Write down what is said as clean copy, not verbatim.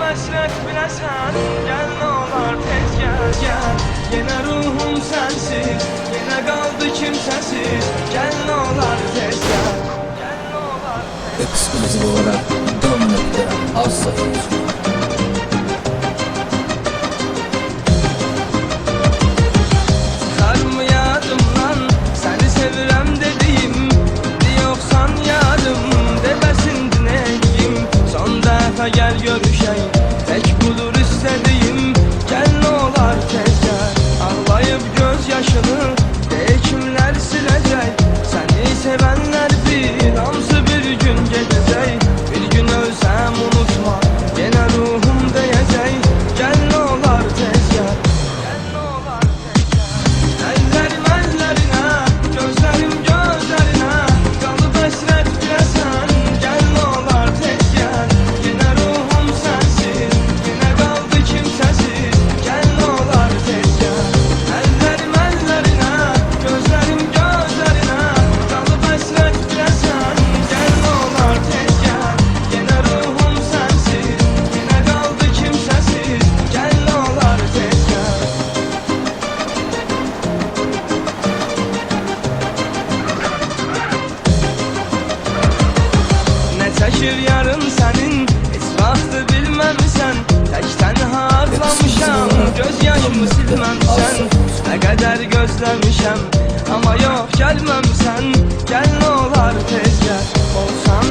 həsrət biləsən, gəl nə olar tez gəl, gəl. Yenə ruhum sənsiz, yenə qaldı kimsəsiz, gəl nə olar tez gəl, gəl nə olar tez gəl. Ekskluziv olarak Don.Avsayız. Çıxarmı yadımdan səni sevirəm dediyim, yoxsan yadım debəsindir neyim. Son dəfə gəl görüşək, tək budur istədiyim, gəl nə olar tez gəl. Ağlayıb göz yaşını de kimlər siləcək, səni sevənlər bir hamısı bir gün gedəcək. Bir gün ölsəm unutma, yenə ruhum deyəcək, gəl nə olar tez gəl, gəl nə olar tez gəl. Əllərim əllərinə, gözlərim gözlərinə, qalıb həsrət biləsən, gəl nə olar tez gəl. Yenə ruhum sənsiz, yenə qaldı kimsəsiz, gəl nə olar tez gəl. Əllərim əllərinə, gözlərim gözlərinə, qalıb həsrət biləsən, gəl nə olar tez gəl. Yenə ruhum sənsiz, yenə qaldı kimsəsiz, gəl nə olar tez gəl. Nə çəkir yarın sənin, heç vaxtı bilməmisən. Tək tənha ağlamışam, göz yaşımı silməmisən. Nə qədər gözləmişəm, amma yox gəlməmisən. Gəl nə olar tez gəl, olsam